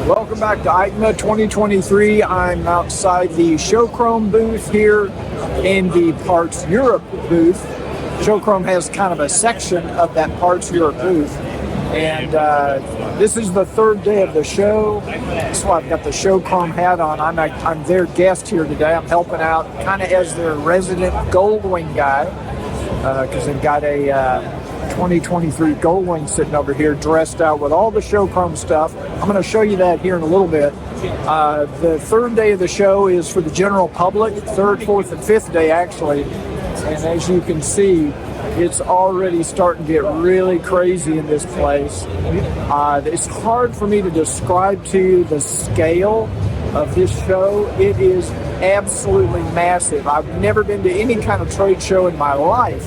Welcome back to EICMA 2023. I'm outside the Showchrome booth here in the Parts Europe booth. Showchrome has kind of a section of that Parts Europe booth. And this is the third day of the show. That's why I've got the Showchrome hat on. I'm their guest here today. I'm helping out kind of as their resident Goldwing guy because they've got a 2023 Goldwing sitting over here dressed out with all the Showchrome stuff. I'm going to show you that here in a little bit. The third day of the show is for the general public, third, fourth, and fifth day actually. And as you can see, it's already starting to get really crazy in this place. It's hard for me to describe to you the scale of this show. It is absolutely massive. I've never been to any kind of trade show in my life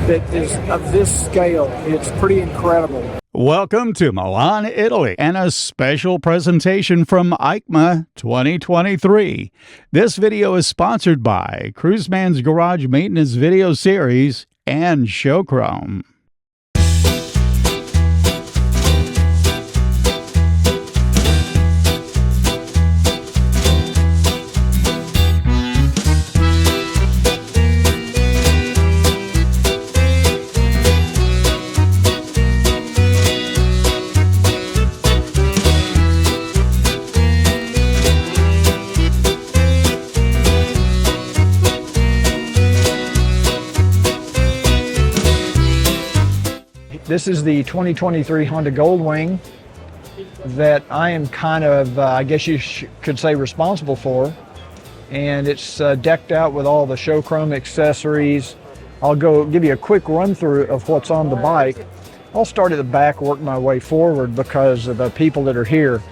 that is of this scale. It's pretty incredible. Welcome to Milan, Italy, and a special presentation from EICMA 2023. This video is sponsored by Cruiseman's Garage Maintenance Video Series and Showchrome. This is the 2023 Honda Goldwing that I am kind of, I guess you could say, responsible for. And it's decked out with all the Showchrome accessories. I'll give you a quick run through of what's on the bike. I'll start at the back, work my way forward because of the people that are here.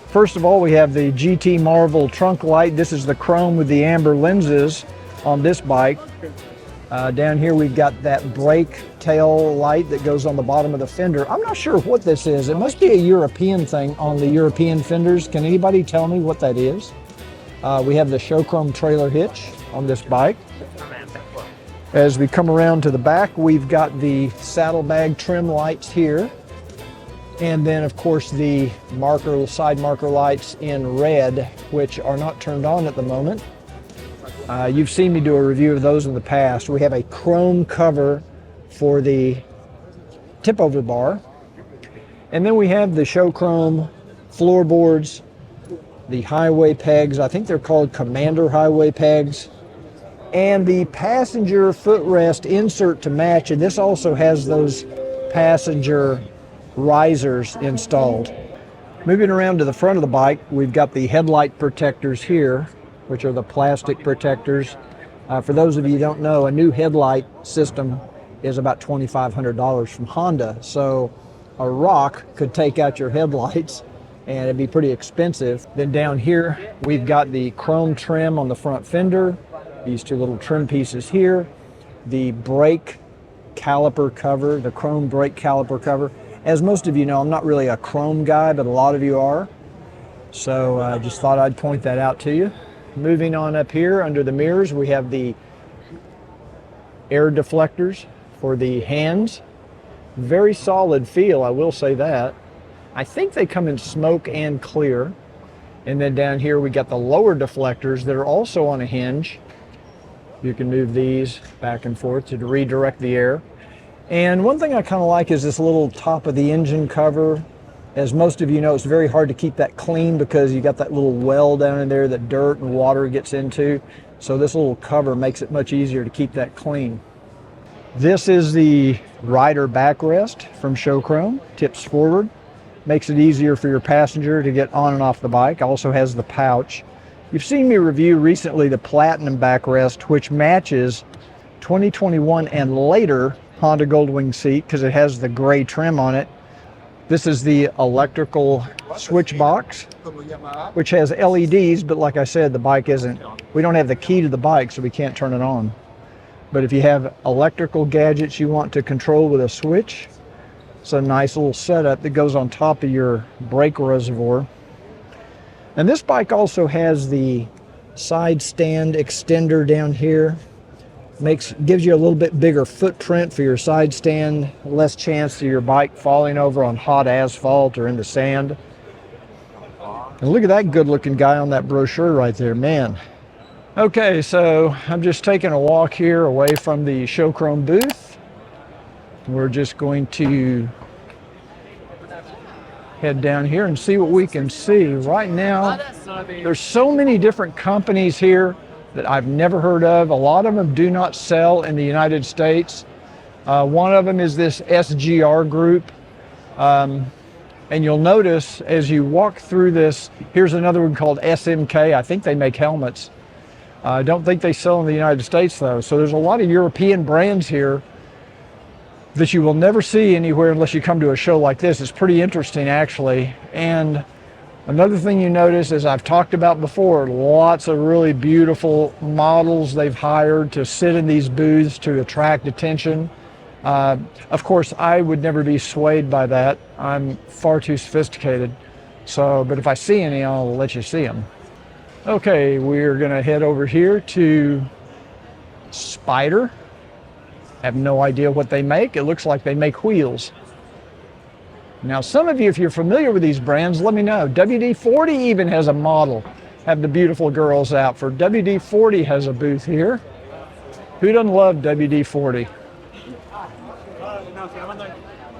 First of all, we have the GT Marvel trunk light. This is the chrome with the amber lenses on this bike. Down here we've got that brake tail light that goes on the bottom of the fender. I'm not sure what this is. It must be a European thing on the European fenders. Can anybody tell me what that is? We have the Showchrome trailer hitch on this bike. As we come around to the back, we've got the saddlebag trim lights here. And then of course the side marker lights in red, which are not turned on at the moment. You've seen me do a review of those in the past. We have a chrome cover for the tip-over bar. And then we have the Showchrome floorboards, the highway pegs. I think they're called Commander highway pegs. And the passenger footrest insert to match. And this also has those passenger risers installed. Moving around to the front of the bike, we've got the headlight protectors here, which are the plastic protectors. For those of you who don't know, a new headlight system is about $2,500 from Honda. So a rock could take out your headlights and it'd be pretty expensive. Then down here, we've got the chrome trim on the front fender, these two little trim pieces here, the brake caliper cover, the chrome brake caliper cover. As most of you know, I'm not really a chrome guy, but a lot of you are. So I just thought I'd point that out to you. Moving on up here under the mirrors, we have the air deflectors for the hands. Very solid feel, I will say that. I think they come in smoke and clear. And then down here we got the lower deflectors that are also on a hinge. You can move these back and forth to redirect the air. And one thing I kind of like is this little top of the engine cover. As most of you know, it's very hard to keep that clean because you got that little well down in there that dirt and water gets into. So this little cover makes it much easier to keep that clean. This is the rider backrest from Showchrome. Tips forward. Makes it easier for your passenger to get on and off the bike. Also has the pouch. You've seen me review recently the Platinum backrest, which matches 2021 and later Honda Goldwing seat because it has the gray trim on it. This is the electrical switch box, which has LEDs, but like I said, the bike isn't. We don't have the key to the bike, so we can't turn it on. But if you have electrical gadgets you want to control with a switch, it's a nice little setup that goes on top of your brake reservoir. And this bike also has the side stand extender down here. Gives you a little bit bigger footprint for your side stand, less chance of your bike falling over on hot asphalt or in the sand. And look at that good-looking guy on that brochure right there, man. Okay, so I'm just taking a walk here away from the Showchrome booth. We're just going to head down here and see what we can see. Right now, there's so many different companies here that I've never heard of. A lot of them do not sell in the United States. One of them is this SGR group. And you'll notice as you walk through this, here's another one called SMK. I think they make helmets. I don't think they sell in the United States though. So there's a lot of European brands here that you will never see anywhere unless you come to a show like this. It's pretty interesting actually. And another thing you notice, as I've talked about before, lots of really beautiful models they've hired to sit in these booths to attract attention. Of course, I would never be swayed by that. I'm far too sophisticated. But if I see any, I'll let you see them. Okay, we're gonna head over here to Spider. I have no idea what they make. It looks like they make wheels. Now, some of you, if you're familiar with these brands, let me know. WD-40 even has a model. Have the beautiful girls out for WD-40 has a booth here. Who doesn't love WD-40?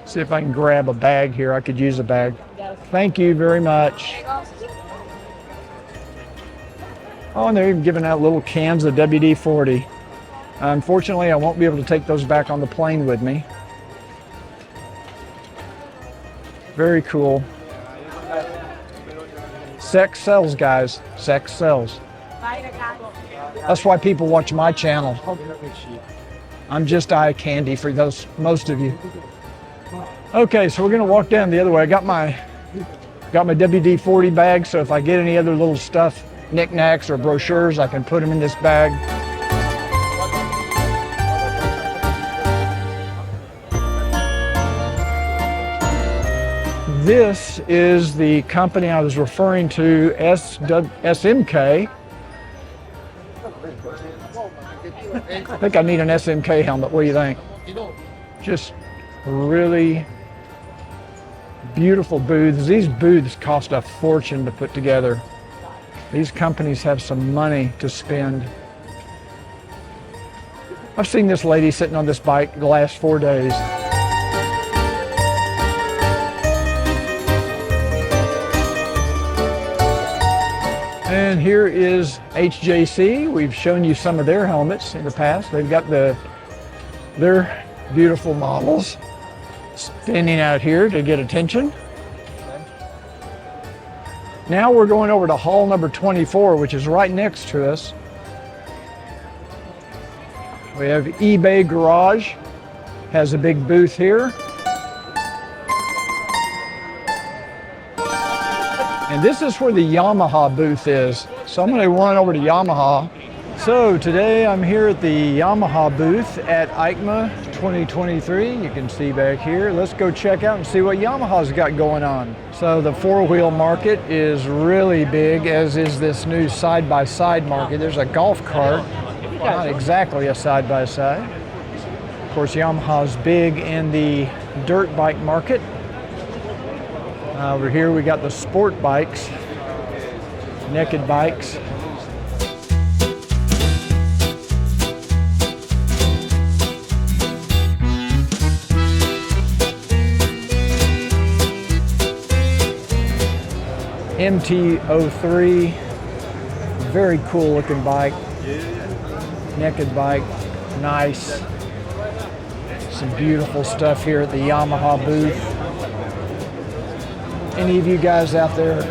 See if I can grab a bag here. I could use a bag. Thank you very much. Oh, and they're even giving out little cans of WD-40. Unfortunately, I won't be able to take those back on the plane with me. Very cool. Sex sells, guys. Sex sells. That's why people watch my channel. I'm just eye candy for most of you. Okay, so we're gonna walk down the other way. I got my WD-40 bag, so if I get any other little stuff, knickknacks or brochures, I can put them in this bag. This is the company I was referring to, SMK. I think I need an SMK helmet. What do you think? Just really beautiful booths. These booths cost a fortune to put together. These companies have some money to spend. I've seen this lady sitting on this bike the last 4 days. And here is HJC. We've shown you some of their helmets in the past. They've got their beautiful models standing out here to get attention. Now we're going over to hall number 24, which is right next to us. We have eBay Garage, has a big booth here. And this is where the Yamaha booth is. So I'm gonna run over to Yamaha. So today I'm here at the Yamaha booth at EICMA 2023. You can see back here. Let's go check out and see what Yamaha's got going on. So the four-wheel market is really big, as is this new side-by-side market. There's a golf cart, not exactly a side-by-side. Of course, Yamaha's big in the dirt bike market. Over here we got the sport bikes, naked bikes. MT-03, very cool looking bike, naked bike, nice. Some beautiful stuff here at the Yamaha booth. Any of you guys out there,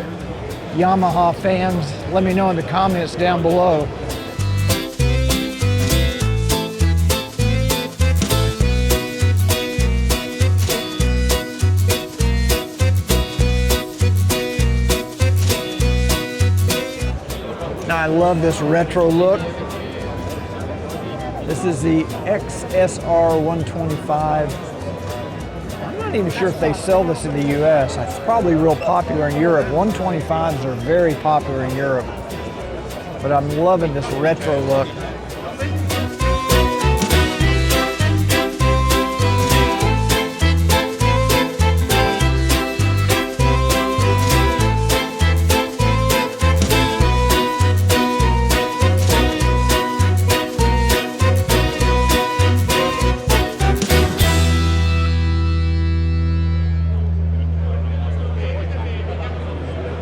Yamaha fans, let me know in the comments down below. Now I love this retro look. This is the XSR 125. I'm not even sure if they sell this in the US. It's probably real popular in Europe. 125s are very popular in Europe. But I'm loving this retro look.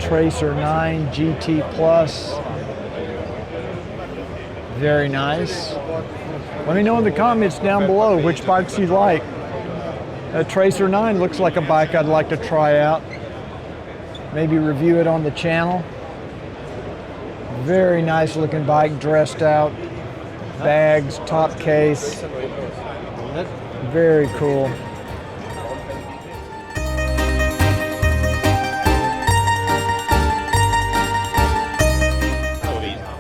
Tracer 9 GT Plus. Very nice. Let me know in the comments down below which bikes you like. A Tracer 9 looks like a bike I'd like to try out. Maybe review it on the channel. Very nice looking bike, dressed out. Bags, top case. Very cool.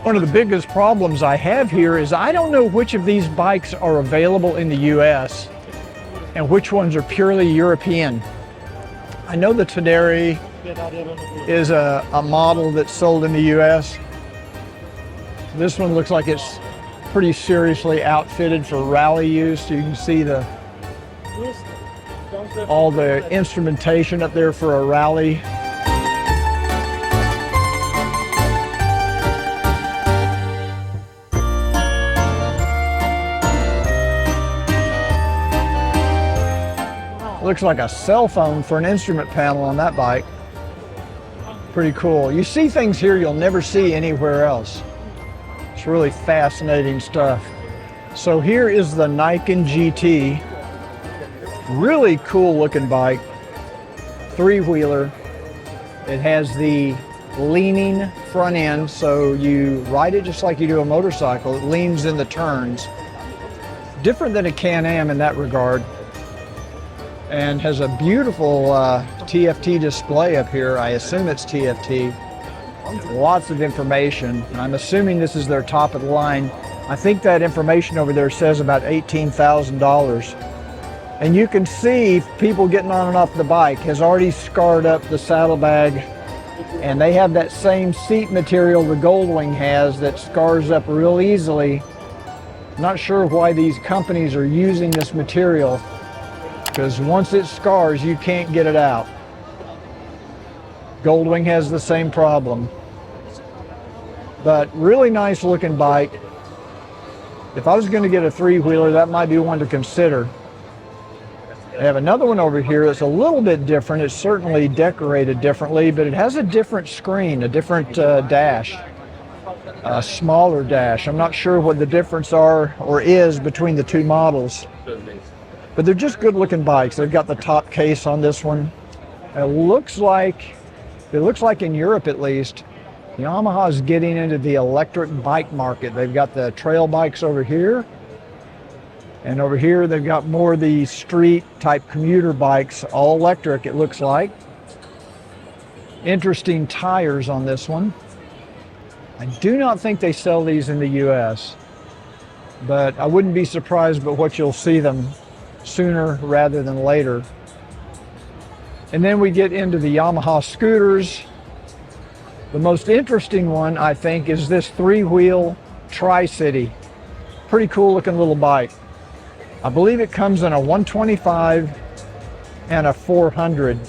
One of the biggest problems I have here is I don't know which of these bikes are available in the US and which ones are purely European. I know the Tenere is a model that's sold in the US. This one looks like it's pretty seriously outfitted for rally use. You can see all the instrumentation up there for a rally. Looks like a cell phone for an instrument panel on that bike. Pretty cool. You see things here you'll never see anywhere else. It's really fascinating stuff. So here is the Nikon GT. Really cool looking bike. Three-wheeler. It has the leaning front end, so you ride it just like you do a motorcycle. It leans in the turns. Different than a Can-Am in that regard. And has a beautiful TFT display up here. I assume it's TFT. Lots of information. I'm assuming this is their top of the line. I think that information over there says about $18,000. And you can see people getting on and off the bike has already scarred up the saddlebag. And they have that same seat material the Goldwing has that scars up real easily. Not sure why these companies are using this material, because once it scars, you can't get it out. Goldwing has the same problem. But really nice looking bike. If I was going to get a three-wheeler, that might be one to consider. I have another one over here that's a little bit different. It's certainly decorated differently, but it has a different screen, a different dash, a smaller dash. I'm not sure what the difference are or is between the two models. But they're just good looking bikes. They've got the top case on this one. It looks like in Europe at least, Yamaha is getting into the electric bike market. They've got the trail bikes over here. And over here they've got more of the street type commuter bikes, all electric it looks like. Interesting tires on this one. I do not think they sell these in the US, but I wouldn't be surprised but what you'll see them sooner rather than later. And then we get into the Yamaha scooters. The most interesting one, I think, is this three-wheel Tri-City. Pretty cool looking little bike. I believe it comes in a 125 and a 400,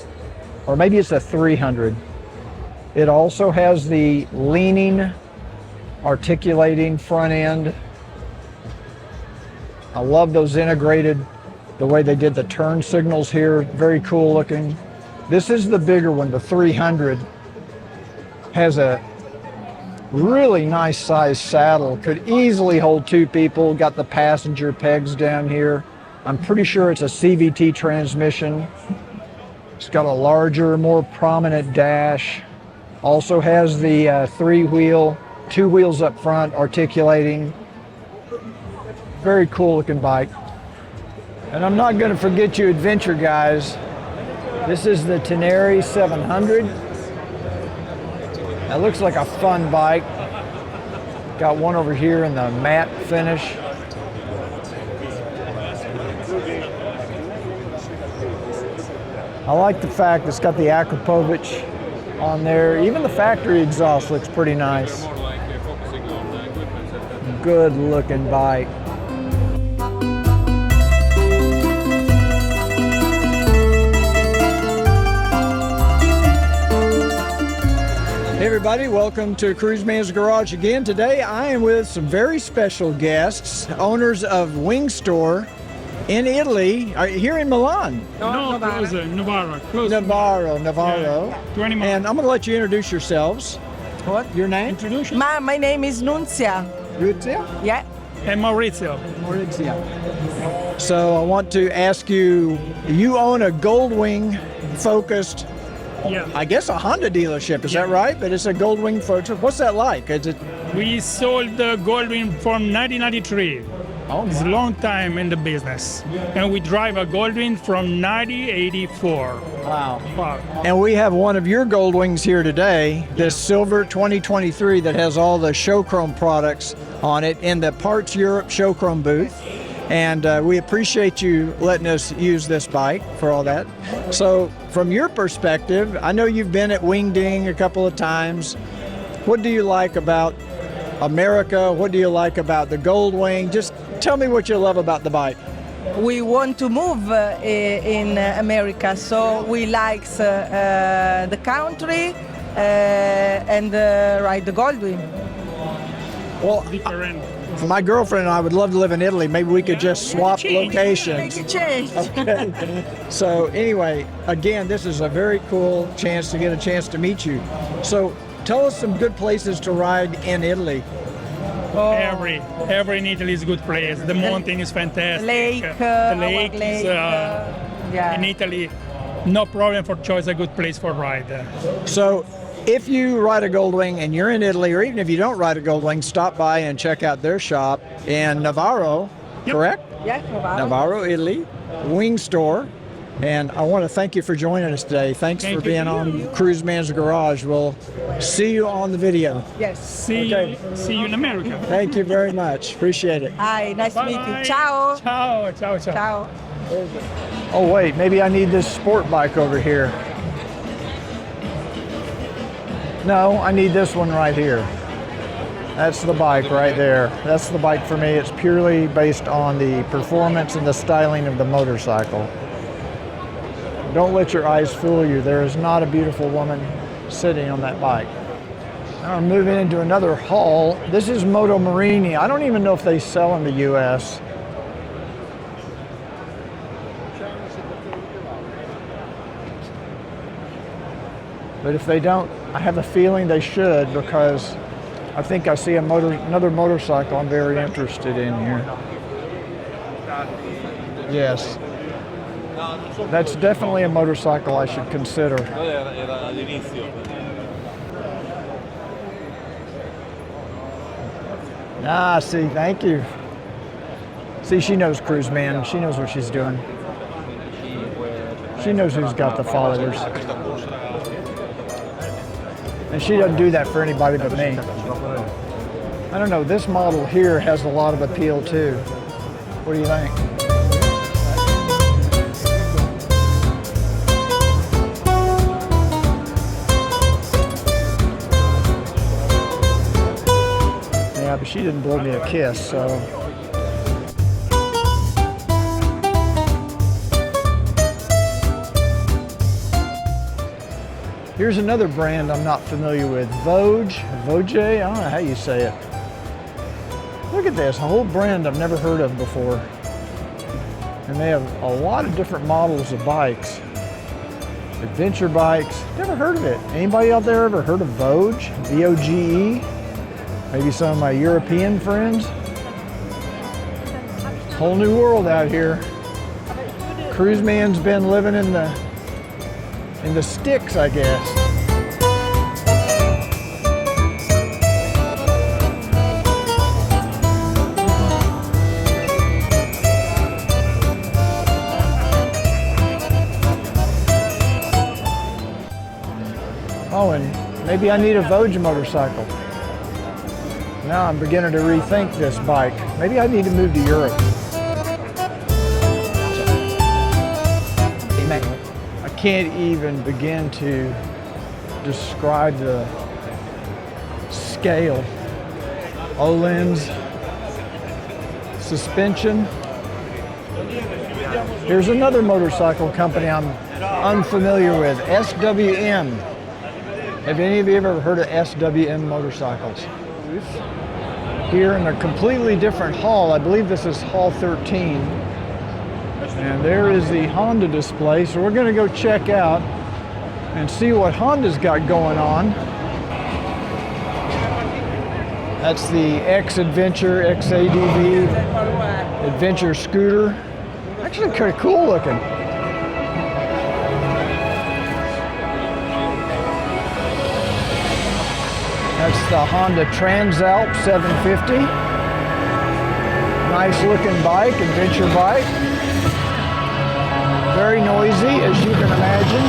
or maybe it's a 300. It also has the leaning, articulating front end. I love those integrated, the way they did the turn signals here, very cool looking. This is the bigger one, the 300. Has a really nice size saddle, could easily hold two people, got the passenger pegs down here. I'm pretty sure it's a CVT transmission. It's got a larger, more prominent dash. Also has the three-wheel, two wheels up front, articulating. Very cool looking bike. And I'm not going to forget you adventure guys. This is the Tenere 700. That looks like a fun bike. Got one over here in the matte finish. I like the fact it's got the Akrapovic on there. Even the factory exhaust looks pretty nice. Good looking bike. Hey everybody, welcome to Cruiseman's Garage again. Today I am with some very special guests, owners of WingStore in Italy, here in Milan. No, Navarro. Navarro. 20 miles. And I'm going to let you introduce yourselves. What? Your name? Introduction. My name is Nunzia. Luzia? Yeah. And Maurizio. Maurizio. So I want to ask you, you own a Goldwing focused, Yeah. I guess a Honda dealership, is that right? But it's a Goldwing focused. What's that like? Is it? We sold the Goldwing from 1993. Oh, It's a long time in the business. And we drive a Goldwing from 1984. wow. Wow. And we have one of your Goldwings here today, this silver 2023 that has all the Showchrome products on it in the Parts Europe Showchrome booth. And we appreciate you letting us use this bike for all that. So from your perspective, I know you've been at Wingding a couple of times. What do you like about America? What do you like about the Goldwing? Just tell me what you love about the bike. We want to move in America, so we like the country and ride the Goldwing. Well, Different. my girlfriend and I would love to live in Italy. Maybe we could just swap locations. Make a change. So anyway, again, this is a very cool chance to get a chance to meet you. So tell us some good places to ride in Italy. Every in Italy is a good place. The mountain is fantastic. The the lake is yeah. in Italy. No problem for choice. A good place for ride. So if you ride a Goldwing and you're in Italy, or even if you don't ride a Goldwing, stop by and check out their shop in Navarro, Yep. correct? Yeah, Navarro, Italy, WingStore. And I want to thank you for joining us today. Thanks Thank for you. being on Cruiseman's Garage. We'll see you on the video. Yes. See you in America. Thank you very much. Appreciate it. Hi, nice to meet Bye-bye. you. Ciao. Ciao, ciao, ciao. Ciao. Oh wait, maybe I need this sport bike over here. No, I need this one right here. That's the bike right there. That's the bike for me. It's purely based on the performance and the styling of the motorcycle. Don't let your eyes fool you. There is not a beautiful woman sitting on that bike. Now I'm moving into another hall. This is Moto Marini. I don't even know if they sell in the US. But if they don't, I have a feeling they should, because I think I see another motorcycle I'm very interested in here. Yes. That's definitely a motorcycle I should consider. Ah, see, thank you. See, she knows Cruiseman. She knows what she's doing. She knows who's got the followers. And she doesn't do that for anybody but me. I don't know, this model here has a lot of appeal too. What do you think? Yeah, but she didn't blow me a kiss, so. Here's another brand I'm not familiar with, Vogue, I don't know how you say it. Look at this, a whole brand I've never heard of before. And they have a lot of different models of bikes. Adventure bikes, never heard of it. Anybody out there ever heard of Vogue, V-O-G-E? Maybe some of my European friends? Whole new world out here. Cruiseman's been living in the sticks, I guess. Oh, and maybe I need a Vogue motorcycle. Now I'm beginning to rethink this bike. Maybe I need to move to Europe. I can't even begin to describe the scale. O-lens, suspension. Here's another motorcycle company I'm unfamiliar with, SWM. Have any of you ever heard of SWM motorcycles? Here in a completely different hall, I believe this is hall 13. And there is the Honda display. So we're going to go check out and see what Honda's got going on. That's the X Adventure, XADV Adventure scooter. Actually kind of cool looking. That's the Honda Transalp 750. Nice looking bike, adventure bike. Very noisy, as you can imagine.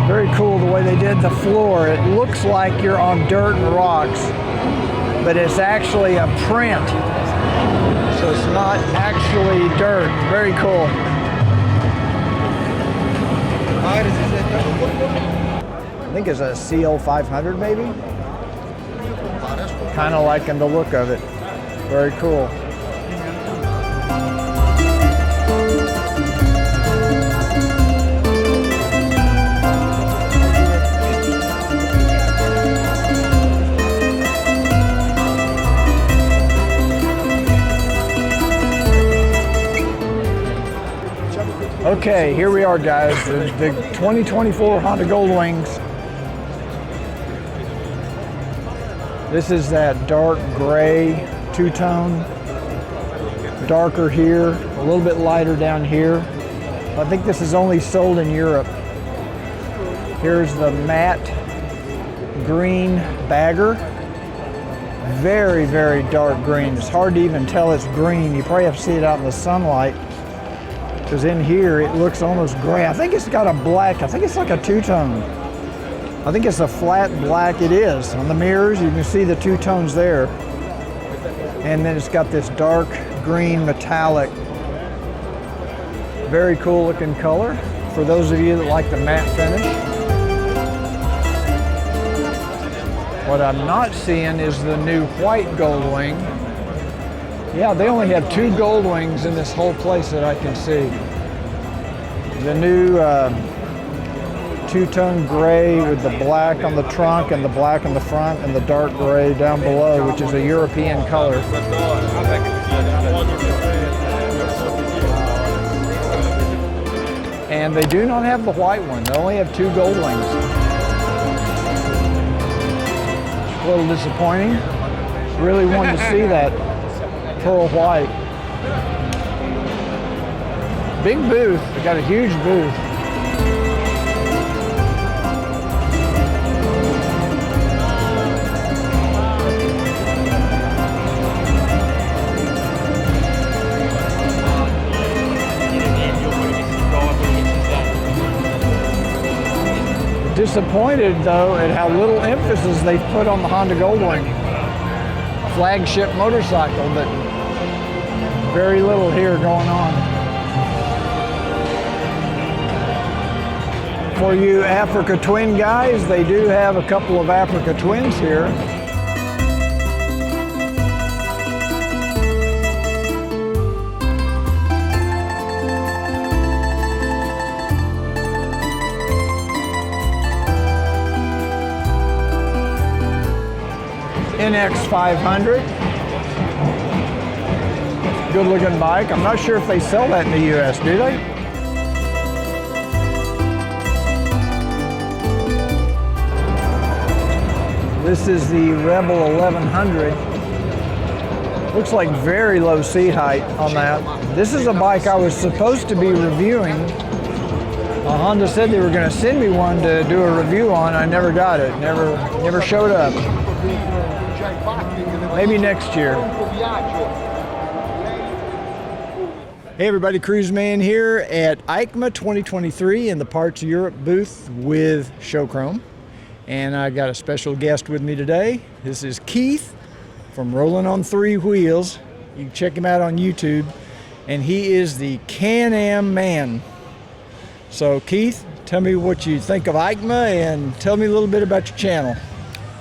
Very cool the way they did the floor. It looks like you're on dirt and rocks, but it's actually a print. So it's not actually dirt. Very cool. I think it's a CL500 maybe. Kind of liking the look of it. Very cool. Okay, here we are, guys. The 2024 Honda Goldwings. This is that dark gray two-tone. Darker here, a little bit lighter down here. I think this is only sold in Europe. Here's the matte green bagger. Very, very dark green. It's hard to even tell it's green. You probably have to see it out in the sunlight, because in here it looks almost gray. I think it's got a black, I think it's like a two-tone. I think it's a flat black. It is. On the mirrors, you can see the two tones there. And then it's got this dark green metallic. Very cool looking color for those of you that like the matte finish. What I'm not seeing is the new white Goldwing. Yeah, they only have two Goldwings in this whole place that I can see. The new two-tone gray with the black on the trunk and the black on the front and the dark gray down below, which is a European color. And they do not have the white one. They only have two Goldwings. A little disappointing. Really wanted to see that pearl white. Big booth. They got a huge booth. Disappointed though at how little emphasis they've put on the Honda Goldwing. Flagship motorcycle, but very little here going on. For you Africa Twin guys, they do have a couple of Africa Twins here. NX 500. Good looking bike. I'm not sure if they sell that in the US, do they? This is the Rebel 1100. Looks like very low seat height on that. This is a bike I was supposed to be reviewing. Honda said they were going to send me one to do a review on. I never got it. Never showed up. Maybe next year. Hey everybody, Cruiseman here at EICMA 2023 in the Parts Europe booth with Showchrome. And I got a special guest with me today. This is Keith from Rolling on Three Wheels. You can check him out on YouTube. And he is the Can-Am man. So Keith, tell me what you think of EICMA and tell me a little bit about your channel.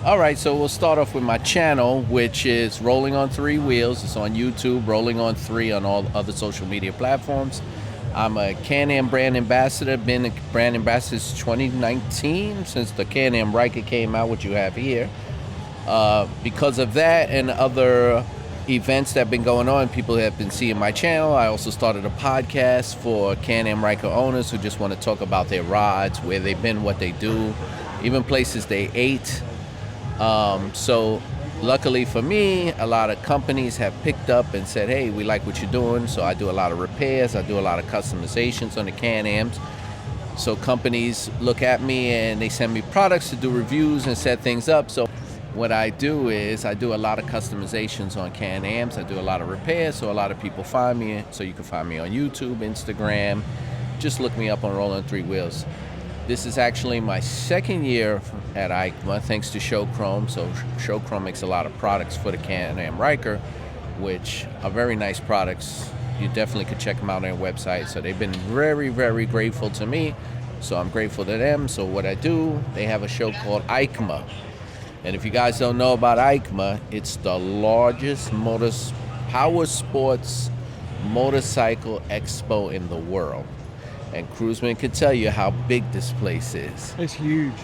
All right, so we'll start off with my channel, which is Rolling on Three Wheels. It's on YouTube, Rolling on Three on all other social media platforms. I'm a Can-Am brand ambassador, been a brand ambassador since 2019, since the Can-Am Riker came out, which you have here. Because of that and other events that have been going on. People have been seeing my channel. I also started a podcast for Can-Am Ryker owners who just want to talk about their rods, where they've been, what they do, even places they ate. So luckily for me, a lot of companies have picked up and said, hey, we like what you're doing. So I do a lot of repairs. I do a lot of customizations on the Can-Ams. So companies look at me and they send me products to do reviews and set things up. So what I do is I do a lot of customizations on Can-Ams. I do a lot of repairs, so a lot of people find me. So you can find me on YouTube, Instagram. Just look me up on Rolling 3 Wheels. This is actually my second year at EICMA, thanks to Showchrome. So Showchrome makes a lot of products for the Can-Am Ryker, which are very nice products. You definitely could check them out on their website. So they've been very, very grateful to me. So I'm grateful to them. So what I do, they have a show called EICMA. And if you guys don't know about EICMA, it's the largest power sports motorcycle expo in the world. And Cruiseman can tell you how big this place is. It's huge.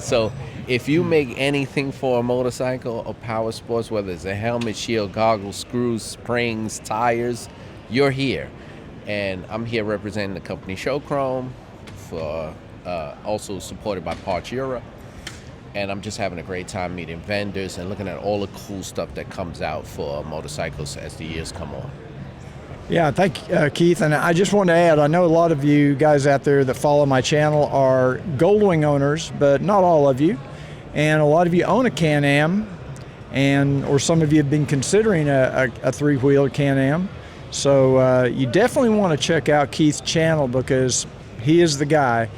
So if you make anything for a motorcycle or power sports, whether it's a helmet, shield, goggles, screws, springs, tires, you're here. And I'm here representing the company Showchrome, also supported by Parts Europe. And I'm just having a great time meeting vendors and looking at all the cool stuff that comes out for motorcycles as the years come on. Yeah, thank you, Keith. And I just want to add, I know a lot of you guys out there that follow my channel are Goldwing owners, but not all of you. And a lot of you own a Can-Am, or some of you have been considering a three-wheeled Can-Am. So you definitely want to check out Keith's channel because he is the guy.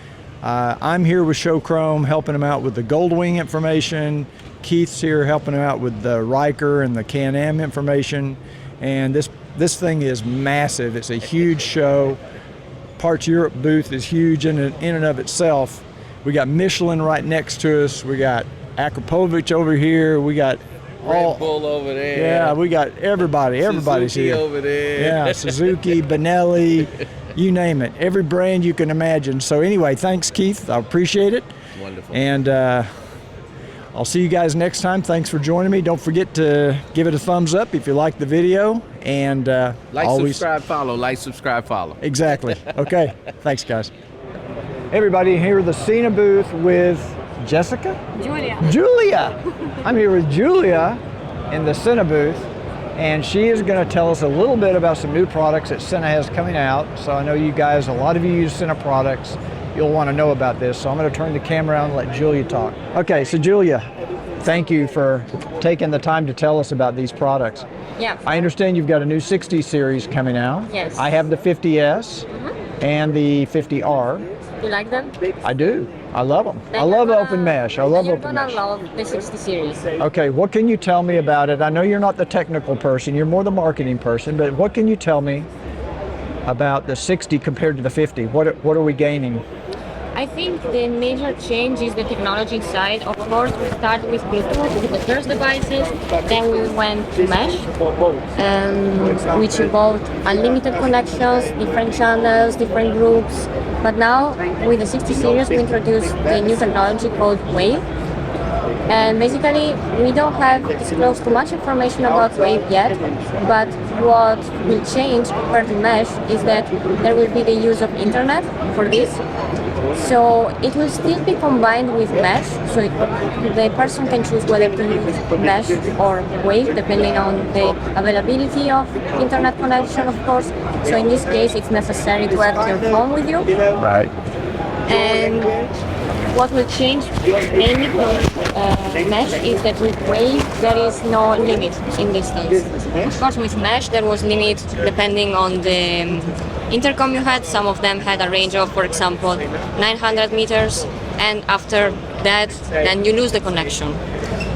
I'm here with Showchrome, helping him out with the Goldwing information. Keith's here helping him out with the Ryker and the Can-Am information. And this thing is massive. It's a huge show. Parts Europe booth is huge in and of itself. We got Michelin right next to us. We got Akrapovic over here. We got Red Bull over there. Yeah, we got everybody. Everybody's Suzuki here. over there. Yeah, Suzuki, Benelli, you name it. Every brand you can imagine. So anyway, thanks, Keith. I appreciate it. Wonderful. And I'll see you guys next time. Thanks for joining me. Don't forget to give it a thumbs up if you like the video. And like, subscribe, follow. Like, subscribe, follow. Exactly. Okay. Thanks, guys. Hey, everybody, here at the Sena booth with Jessica? Julia. I'm here with Julia in the Sena booth, and she is going to tell us a little bit about some new products that Sena has coming out. So I know you guys, a lot of you use Sena products. You'll want to know about this. So I'm going to turn the camera on and let Julia talk. Okay, so Julia, thank you for taking the time to tell us about these products. Yeah. I understand you've got a new 60 series coming out. Yes. I have the 50S and the 50R. You like them? I do. I love them. Then I love you're open mesh. I love you're open gonna mesh. love the 60 series. Okay, what can you tell me about it? I know you're not the technical person, you're more the marketing person, but what can you tell me about the 60 compared to the 50? What are we gaining? I think the major change is the technology side. Of course, we started with Bluetooth with the first devices, then we went to mesh, which involved unlimited connections, different channels, different groups. But now, with the 60 series, we introduced the new technology called Wave. And basically, we don't have disclosed too much information about Wave yet, but what will change compared to mesh is that there will be the use of internet for this. So it will still be combined with mesh, so the person can choose whether to use mesh or Wave, depending on the availability of internet connection, of course. So in this case, it's necessary to have your phone with you. Right. And what will change mainly from mesh is that with Wave there is no limit in distance. Of course, with mesh there was limit depending on the intercom you had. Some of them had a range of, for example, 900 meters, and after that then you lose the connection.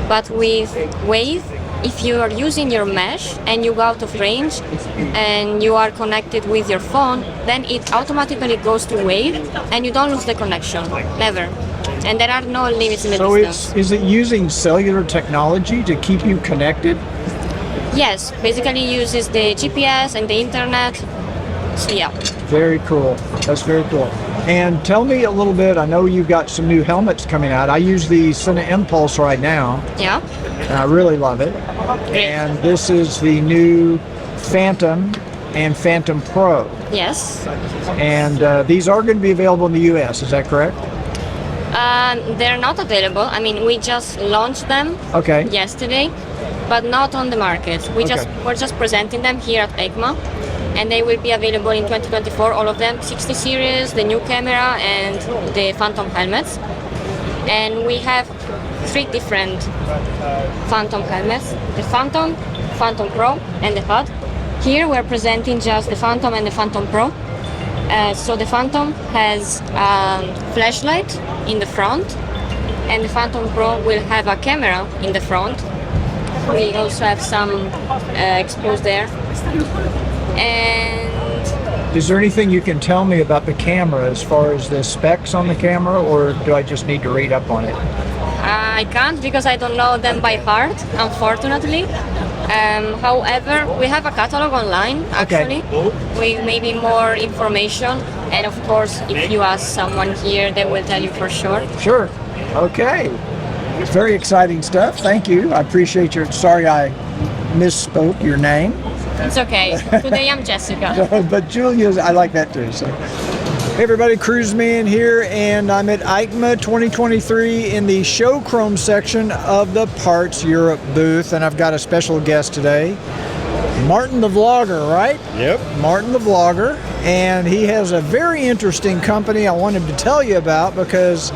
But with Wave, if you are using your mesh and you go out of range and you are connected with your phone, then it automatically goes to Wave and you don't lose the connection, never. And there are no limits in the distance. So is it using cellular technology to keep you connected? Yes, basically uses the GPS and the internet. So yeah. Very cool. That's very cool. And tell me a little bit, I know you've got some new helmets coming out. I use the Sena Impulse right now, Yeah. and I really love it. And this is the new Phantom and Phantom Pro. Yes. And these are going to be available in the U.S., is that correct? They're not available. I mean, we just launched them Okay. yesterday, but not on the market. We're just presenting them here at EICMA, and they will be available in 2024. All of them, 60 series, the new camera, and the Phantom helmets. And we have 3 different Phantom helmets: the Phantom, Phantom Pro, and the HUD. Here we're presenting just the Phantom and the Phantom Pro. So the Phantom has a flashlight in the front, and the Phantom Pro will have a camera in the front. We also have some exposed there. And Is there anything you can tell me about the camera as far as the specs on the camera, or do I just need to read up on it? I can't because I don't know them by heart, unfortunately. However, we have a catalog online, actually, with maybe more information. And of course, if you ask someone here, they will tell you for sure. Sure. Okay. It's very exciting stuff. Thank you. I appreciate your, sorry I misspoke your name. It's okay. Today I'm Jessica. But Julia's, I like that too. So. Hey everybody, Cruiseman here, and I'm at EICMA 2023 in the Show Chrome section of the Parts Europe booth, and I've got a special guest today, Martin the Vlogger, right? Yep. Martin the Vlogger, and he has a very interesting company I wanted to tell you about, because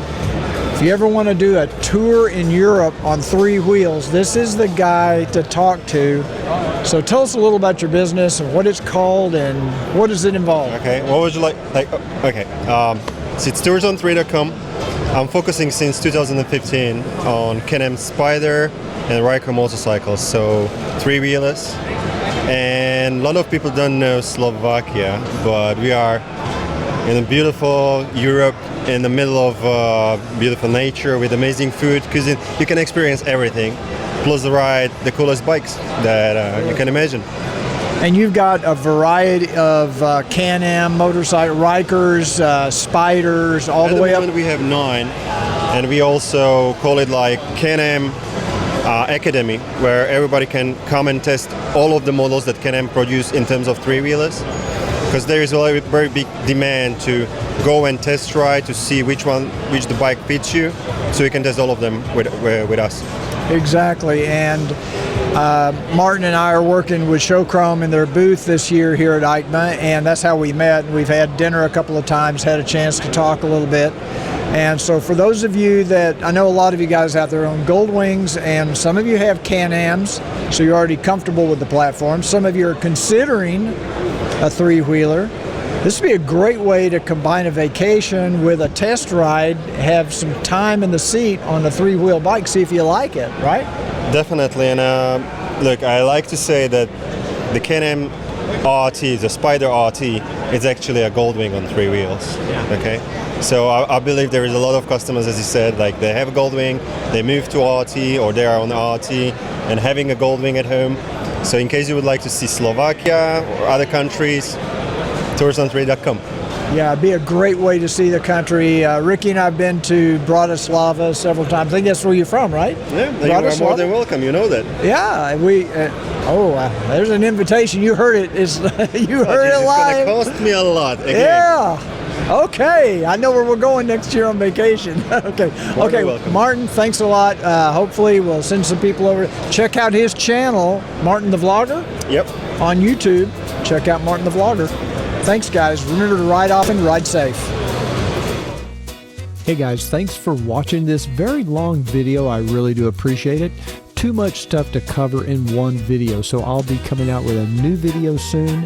if you ever want to do a tour in Europe on 3 wheels, this is the guy to talk to. So tell us a little about your business and what it's called and what does it involve. Okay. What would you like? Okay. So it's toursOn3.com. I'm focusing since 2015 on Can-Am Spider and Ryker motorcycles, so 3-wheelers. And a lot of people don't know Slovakia, but we are in a beautiful Europe, in the middle of beautiful nature with amazing food, cuisine. You can experience everything, plus the ride the coolest bikes that you can imagine. And you've got a variety of Can-Am motorcycle, Rikers, Spiders, all the way up. At the moment we have 9, and we also call it like Can-Am Academy, where everybody can come and test all of the models that Can-Am produce in terms of 3-wheelers. Because there is a very big demand to go and test ride to see which the bike fits you, so you can test all of them with us. Exactly, and Martin and I are working with Show Chrome in their booth this year here at EICMA, and that's how we met. We've had dinner a couple of times, had a chance to talk a little bit. And so for those of you that, I know a lot of you guys have their own Goldwings, and some of you have Can-Ams, so you're already comfortable with the platform. Some of you are considering a 3-wheeler. This would be a great way to combine a vacation with a test ride, have some time in the seat on a 3-wheel bike, see if you like it, right? Definitely, and look, I like to say that the Can-Am RT, the Spider RT, is actually a Goldwing on 3 wheels. Yeah. Okay, so I believe there is a lot of customers, as you said, like they have a Goldwing, they move to RT, or they are on RT and having a Goldwing at home. So in case you would like to see Slovakia or other countries, toursOn3.com. Yeah, it'd be a great way to see the country. Ricky and I have been to Bratislava several times. I think that's where you're from, right? Yeah, you are more than welcome. You know that. Yeah, we. There's an invitation. You heard it. You heard it live. It's gonna cost me a lot. Again. Yeah. Okay, I know where we're going next year on vacation. Okay. Welcome. Martin, thanks a lot. Hopefully, we'll send some people over. Check out his channel, Martin the Vlogger. Yep. On YouTube. Check out Martin the Vlogger. Thanks, guys. Remember to ride often, ride safe. Hey, guys. Thanks for watching this very long video. I really do appreciate it. Too much stuff to cover in one video, so I'll be coming out with a new video soon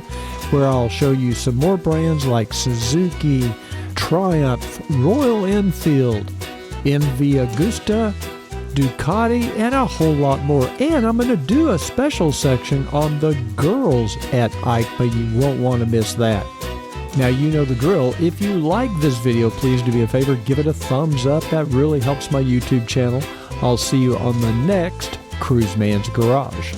where I'll show you some more brands like Suzuki, Triumph, Royal Enfield, MV Agusta, Ducati, and a whole lot more. And I'm going to do a special section on the girls at EICMA. You won't want to miss that. Now you know the drill. If you like this video, please do me a favor, give it a thumbs up. That really helps my YouTube channel. I'll see you on the next Cruiseman's Garage.